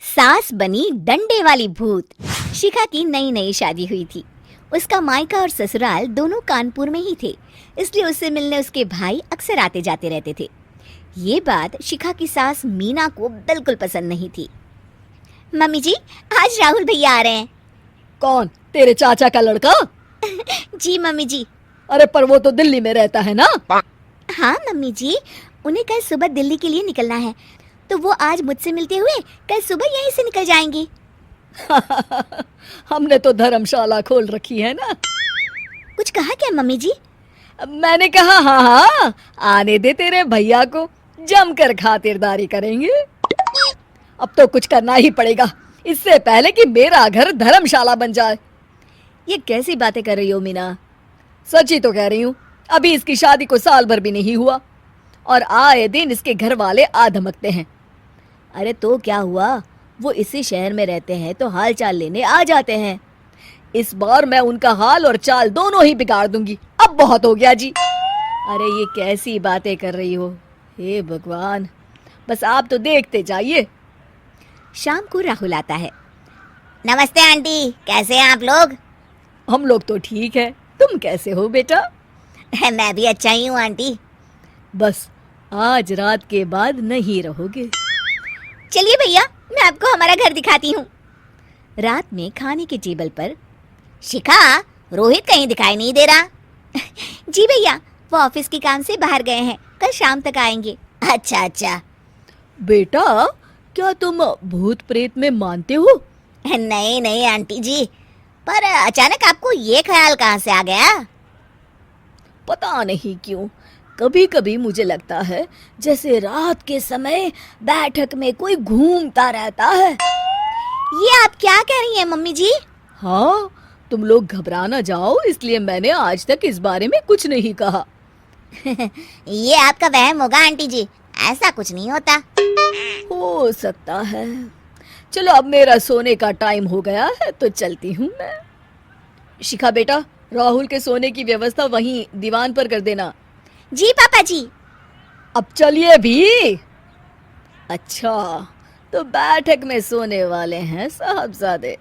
सास बनी डंडे वाली भूत। शिखा की नई नई शादी हुई थी। उसका मायका और ससुराल दोनों कानपुर में ही थे, इसलिए उससे मिलने उसके भाई अक्सर आते जाते रहते थे। ये बात शिखा की सास मीना को बिल्कुल पसंद नहीं थी। मम्मी जी, आज राहुल भैया आ रहे हैं। कौन? तेरे चाचा का लड़का? जी मम्मी जी। अरे पर वो तो दिल्ली में रहता है ना। हाँ मम्मी जी, उन्हें कल सुबह दिल्ली के लिए निकलना है, तो वो आज मुझसे मिलते हुए कल सुबह यहीं से निकल जाएंगे। हमने तो धर्मशाला खोल रखी है ना। कुछ कहा क्या मम्मी जी? मैंने कहा हाँ हाँ, आने दे तेरे भैया को, जमकर खातिरदारी करेंगे। अब तो कुछ करना ही पड़ेगा, इससे पहले कि मेरा घर धर्मशाला बन जाए। ये कैसी बातें कर रही हो मीना? सच ही तो कह रही हूँ। अभी इसकी शादी को साल भर भी नहीं हुआ और आए दिन इसके घर वाले आ धमकते हैं। अरे तो क्या हुआ, वो इसी शहर में रहते हैं तो हाल चाल लेने आ जाते हैं। इस बार मैं उनका हाल और चाल दोनों ही बिगाड़ दूंगी। अब बहुत हो गया जी। अरे ये कैसी बातें कर रही हो? हे भगवान, बस आप तो देखते जाइए। शाम को राहुल आता है। नमस्ते आंटी, कैसे हैं आप लोग? हम लोग तो ठीक है, तुम कैसे हो बेटा? मैं भी अच्छा ही हूँ आंटी। बस आज रात के बाद नहीं रहोगे। चलिए भैया, मैं आपको हमारा घर दिखाती हूँ। रात में खाने के टेबल पर शिखा, रोहित कहीं दिखाई नहीं दे रहा। जी भैया, वो ऑफिस के काम से बाहर गए हैं, कल शाम तक आएंगे। अच्छा अच्छा। बेटा, क्या तुम भूत प्रेत में मानते हो? नहीं नहीं आंटी जी, पर अचानक आपको ये ख्याल कहाँ से आ गया? पता नहीं क्यों, कभी कभी मुझे लगता है जैसे रात के समय बैठक में कोई घूमता रहता है। ये आप क्या कह रही हैं मम्मी जी? हाँ, तुम लोग घबरा ना जाओ, इसलिए मैंने आज तक इस बारे में कुछ नहीं कहा। ये आपका वहम होगा आंटी जी, ऐसा कुछ नहीं होता। हो सकता है। चलो अब मेरा सोने का टाइम हो गया है तो चलती हूँ मैं। शिखा बेटा, राहुल के सोने की व्यवस्था वहीं दीवान पर कर देना। जी पापा जी। अब चलिए भी। अच्छा, तो बैठक में सोने वाले हैं साहबजादे।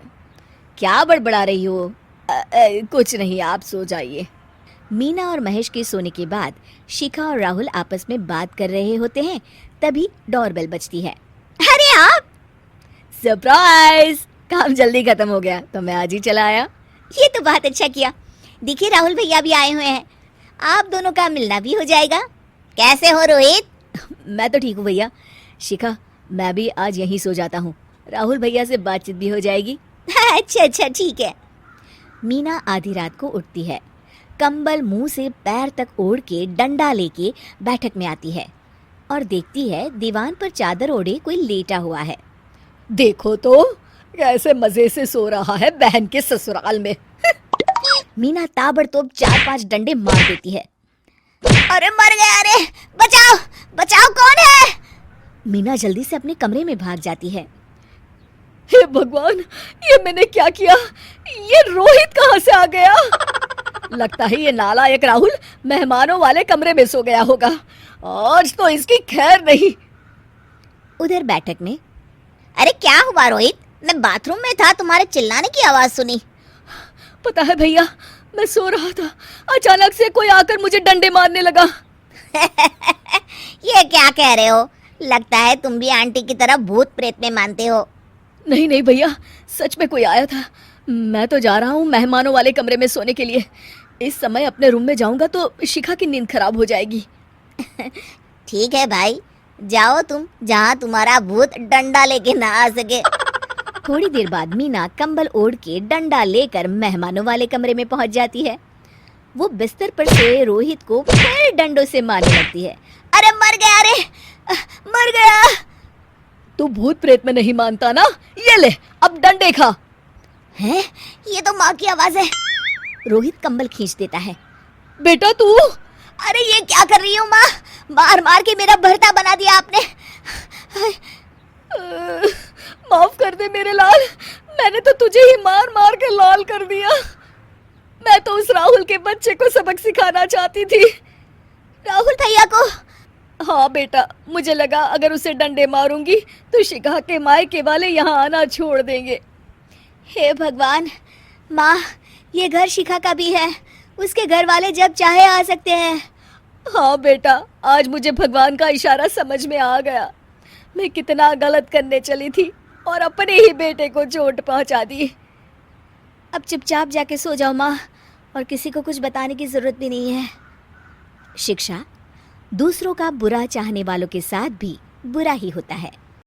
क्या बड़बड़ा रही हो? कुछ नहीं, आप सो जाइए। मीना और महेश के सोने के बाद शिखा और राहुल आपस में बात कर रहे होते हैं, तभी डोरबेल बजती है। अरे आप! सरप्राइज! काम जल्दी खत्म हो गया तो मैं आज ही चला आया। ये तो बहुत अच्छा किया। देखिए राहुल भैया भी आए हुए हैं, आप दोनों का मिलना भी हो जाएगा। कैसे हो रोहित? मैं तो ठीक हूँ भैया। शिखा, मैं भी आज यहीं सो जाता हूँ, राहुल भैया से बातचीत भी हो जाएगी। अच्छा अच्छा ठीक है। मीना आधी रात को उठती है, कंबल मुंह से पैर तक ओढ़ के डंडा लेके बैठक में आती है और देखती है दीवान पर चादर ओढ़े कोई लेटा हुआ है। देखो तो कैसे मजे से सो रहा है बहन के ससुराल में। मीना ताबड़तोड़ 4-5 डंडे मार देती है। अरे मर गया, अरे बचाओ बचाओ, कौन है? मीना जल्दी से अपने कमरे में भाग जाती है। हे भगवान, ये मैंने क्या किया? ये रोहित कहाँ से आ गया? लगता है ये नालायक राहुल मेहमानों वाले कमरे में सो गया होगा। आज तो इसकी खैर नहीं। उधर बैठक में, अरे क्या हुआ रोहित? मैं बाथरूम में था, तुम्हारे चिल्लाने की आवाज सुनी। पता है भैया, मैं सो रहा था, अचानक से कोई आकर मुझे डंडे मारने लगा। ये क्या कह रहे हो? लगता है तुम भी आंटी की तरह भूत प्रेत में मानते हो। नहीं नहीं भैया, सच में कोई आया था। मैं तो जा रहा हूँ मेहमानों वाले कमरे में सोने के लिए। इस समय अपने रूम में जाऊंगा तो शिखा की नींद खराब हो जाएगी। ठीक है भाई, जाओ तुम, जहाँ तुम्हारा भूत डंडा लेके ना आ सके। थोड़ी देर बाद मीना कंबल ओढ़ के डंडा लेकर मेहमानों वाले कमरे में पहुंच जाती है। वो बिस्तर पर सोए रोहित को फिर डंडों से मारने लगती है। अरे मर गया, अरे मर गया। तू भूत प्रेत में नहीं मानता ना? ये ले, अब डंडे खा। हैं? ये तो माँ की आवाज है। रोहित कंबल खींच देता है। बेटा तू! अरे ये क्या कर रही हो माँ? मार मार के मेरा भरता बना दिया आपने। माफ कर दे मेरे लाल, मैंने तो तुझे ही मार मार के लाल कर दिया। मैं तो उस राहुल के बच्चे को सबक सिखाना चाहती थी। राहुल भैया को? हाँ बेटा, मुझे लगा अगर उसे डंडे मारूंगी तो शिखा के मायके वाले यहाँ आना छोड़ देंगे। हे भगवान, माँ, ये घर शिखा का भी है, उसके घर वाले जब चाहे आ सकते हैं। हाँ बेटा, आज मुझे भगवान का इशारा समझ में आ गया। मैं कितना गलत करने चली थी और अपने ही बेटे को चोट पहुंचा दी। अब चुपचाप जाके सो जाओ माँ, और किसी को कुछ बताने की जरूरत भी नहीं है। शिक्षा दूसरों का बुरा चाहने वालों के साथ भी बुरा ही होता है।